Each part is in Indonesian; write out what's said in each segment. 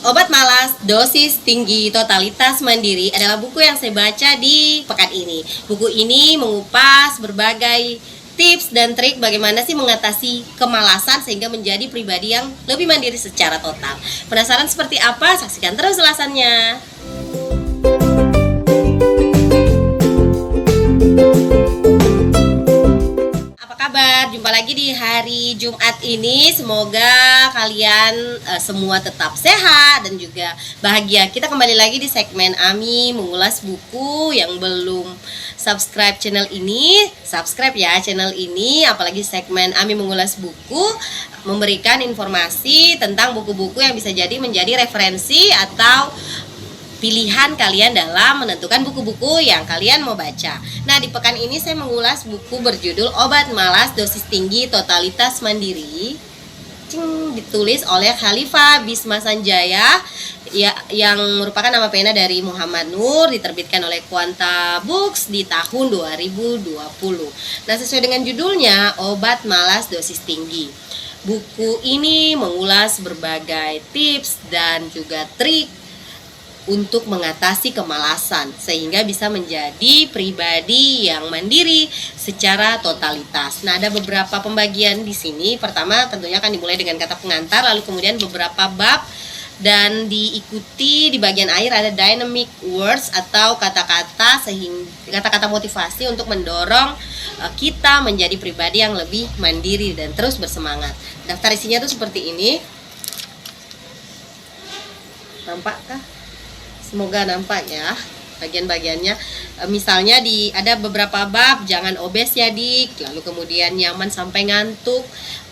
Obat Malas, Dosis Tinggi, Totalitas Mandiri adalah buku yang saya baca di pekan ini. Buku ini mengupas berbagai tips dan trik bagaimana sih mengatasi kemalasan sehingga menjadi pribadi yang lebih mandiri secara total. Penasaran seperti apa? Saksikan terus ulasannya. Jumpa lagi di hari Jumat ini. Semoga kalian semua tetap sehat dan juga bahagia. Kita kembali lagi di segmen Ami mengulas buku. Yang belum subscribe channel ini, subscribe ya channel ini. Apalagi segmen Ami mengulas buku, memberikan informasi tentang buku-buku yang bisa jadi menjadi referensi atau pilihan kalian dalam menentukan buku-buku yang kalian mau baca. Nah, di pekan ini saya mengulas buku berjudul Obat Malas, Dosis Tinggi, Totalitas Mandiri, ditulis oleh Khalifah Bisma Sanjaya ya, yang merupakan nama pena dari Muhammad Nur, diterbitkan oleh Quanta Books di tahun 2020. Nah, sesuai dengan judulnya, Obat Malas, Dosis Tinggi. Buku ini mengulas berbagai tips dan juga trik untuk mengatasi kemalasan sehingga bisa menjadi pribadi yang mandiri secara totalitas. Nah, ada beberapa pembagian di sini. Pertama, tentunya akan dimulai dengan kata pengantar, lalu kemudian beberapa bab, dan diikuti di bagian akhir ada dynamic words atau kata-kata kata-kata motivasi untuk mendorong kita menjadi pribadi yang lebih mandiri dan terus bersemangat. Daftar isinya tuh seperti ini. Nampakkah? Semoga nampak ya bagian-bagiannya. Misalnya ada beberapa bab, jangan obes ya dik, lalu kemudian nyaman sampai ngantuk.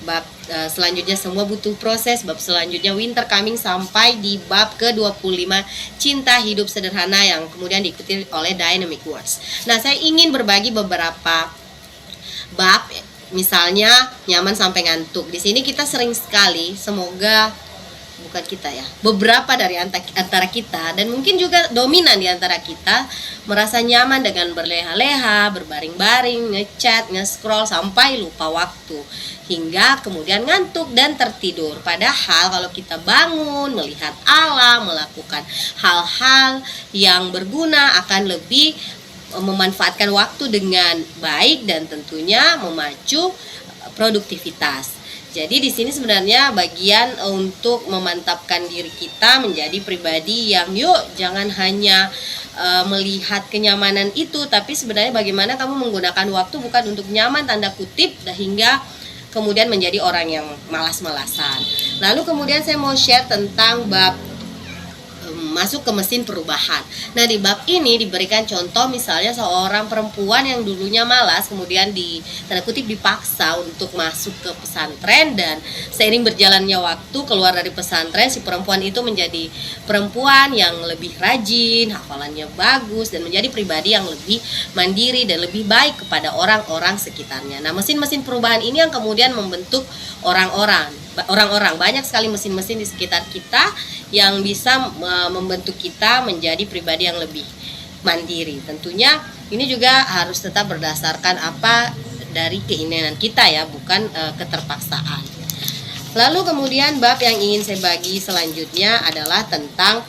Bab selanjutnya semua butuh proses. Bab selanjutnya winter coming sampai di bab ke-25 cinta hidup sederhana yang kemudian diikuti oleh dynamic words. Nah, saya ingin berbagi beberapa bab, misalnya nyaman sampai ngantuk. Di sini kita sering sekali, bukan kita ya, beberapa dari antara kita dan mungkin juga dominan di antara kita merasa nyaman dengan berleha-leha, berbaring-baring, ngechat, nge-scroll sampai lupa waktu hingga kemudian ngantuk dan tertidur. Padahal kalau kita bangun, melihat alam, melakukan hal-hal yang berguna akan lebih memanfaatkan waktu dengan baik dan tentunya memacu produktivitas. Jadi di sini sebenarnya bagian untuk memantapkan diri kita menjadi pribadi yang jangan hanya melihat kenyamanan itu, tapi sebenarnya bagaimana kamu menggunakan waktu bukan untuk nyaman tanda kutip hingga kemudian menjadi orang yang malas-malasan. Lalu kemudian saya mau share tentang bab masuk ke mesin perubahan. Nah, di bab ini diberikan contoh misalnya seorang perempuan yang dulunya malas kemudian tanda kutip dipaksa untuk masuk ke pesantren, dan seiring berjalannya waktu keluar dari pesantren si perempuan itu menjadi perempuan yang lebih rajin, hafalannya bagus, dan menjadi pribadi yang lebih mandiri dan lebih baik kepada orang-orang sekitarnya. Nah, mesin-mesin perubahan ini yang kemudian membentuk orang-orang. Banyak sekali mesin-mesin di sekitar kita yang bisa membentuk kita menjadi pribadi yang lebih mandiri. Tentunya ini juga harus tetap berdasarkan apa dari keinginan kita ya, bukan keterpaksaan. Lalu kemudian bab yang ingin saya bagi selanjutnya adalah tentang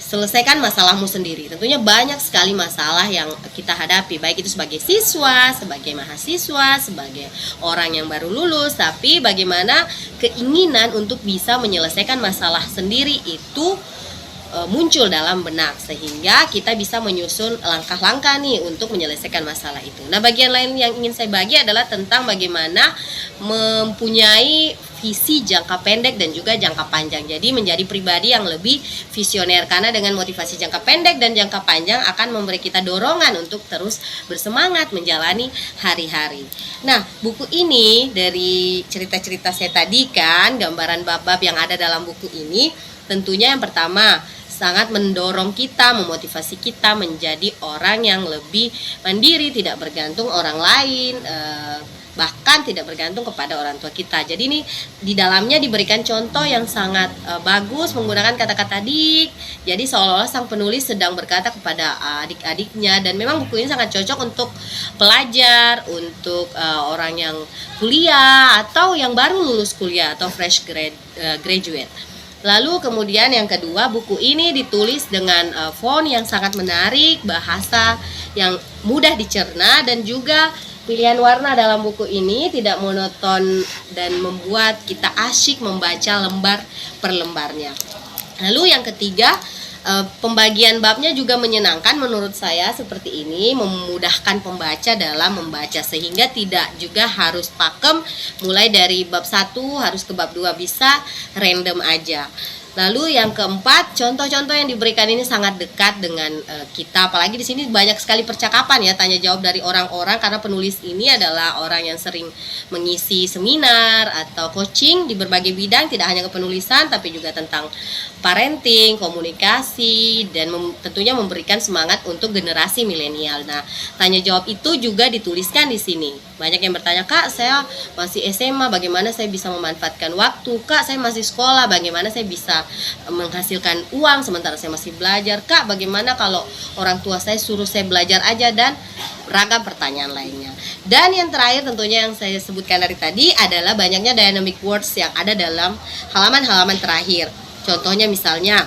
selesaikan masalahmu sendiri. Tentunya banyak sekali masalah yang kita hadapi, baik itu sebagai siswa, sebagai mahasiswa, sebagai orang yang baru lulus. Tapi bagaimana keinginan untuk bisa menyelesaikan masalah sendiri itu muncul dalam benak, sehingga kita bisa menyusun langkah-langkah nih untuk menyelesaikan masalah itu. Nah, bagian lain yang ingin saya bagi adalah tentang bagaimana mempunyai visi jangka pendek dan juga jangka panjang. Jadi menjadi pribadi yang lebih visioner, karena dengan motivasi jangka pendek dan jangka panjang akan memberi kita dorongan untuk terus bersemangat menjalani hari-hari. Nah, buku ini dari cerita-cerita saya tadi kan, gambaran bab-bab yang ada dalam buku ini, tentunya yang pertama sangat mendorong kita, memotivasi kita menjadi orang yang lebih mandiri, tidak bergantung orang lain, bahkan tidak bergantung kepada orang tua kita. Jadi ini di dalamnya diberikan contoh yang sangat bagus menggunakan kata-kata dik. Jadi seolah-olah sang penulis sedang berkata kepada adik-adiknya, dan memang buku ini sangat cocok untuk pelajar, untuk orang yang kuliah atau yang baru lulus kuliah atau fresh graduate. Lalu kemudian yang kedua, buku ini ditulis dengan font yang sangat menarik, bahasa yang mudah dicerna, dan juga pilihan warna dalam buku ini tidak monoton dan membuat kita asyik membaca lembar per lembarnya. Lalu yang ketiga, pembagian babnya juga menyenangkan menurut saya, seperti ini memudahkan pembaca dalam membaca, sehingga tidak juga harus pakem mulai dari bab 1 harus ke bab 2, bisa random aja. Lalu yang keempat, contoh-contoh yang diberikan ini sangat dekat dengan kita, apalagi di sini banyak sekali percakapan ya, tanya jawab dari orang-orang, karena penulis ini adalah orang yang sering mengisi seminar atau coaching di berbagai bidang, tidak hanya kepenulisan tapi juga tentang parenting, komunikasi, dan tentunya memberikan semangat untuk generasi milenial. Nah, tanya jawab itu juga dituliskan di sini. Banyak yang bertanya, "Kak, saya masih SMA, bagaimana saya bisa memanfaatkan waktu? Kak, saya masih sekolah, bagaimana saya bisa menghasilkan uang sementara saya masih belajar? Kak, bagaimana kalau orang tua saya suruh saya belajar aja?" Dan ragam pertanyaan lainnya. Dan yang terakhir tentunya yang saya sebutkan dari tadi adalah banyaknya dynamic words yang ada dalam halaman-halaman terakhir. Contohnya misalnya,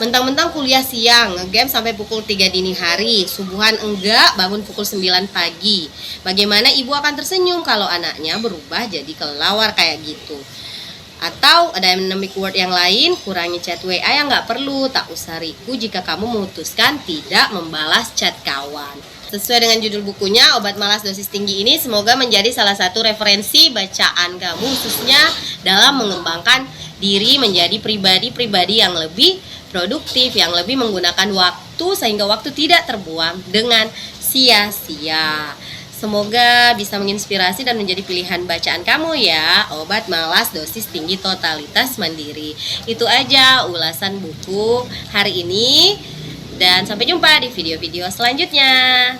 mentang-mentang kuliah siang, ngegame sampai pukul 3 dini hari, subuhan enggak, bangun pukul 9 pagi. Bagaimana ibu akan tersenyum kalau anaknya berubah jadi kelelawar kayak gitu? Atau ada dynamic word yang lain, kurangi chat WA yang nggak perlu, tak usah riku jika kamu memutuskan tidak membalas chat kawan. Sesuai dengan judul bukunya, Obat Malas Dosis Tinggi ini semoga menjadi salah satu referensi bacaan kamu, khususnya dalam mengembangkan diri menjadi pribadi-pribadi yang lebih produktif, yang lebih menggunakan waktu sehingga waktu tidak terbuang dengan sia-sia. Semoga bisa menginspirasi dan menjadi pilihan bacaan kamu ya. Obat Malas Dosis Tinggi Totalitas Mandiri. Itu aja ulasan buku hari ini, dan sampai jumpa di video-video selanjutnya.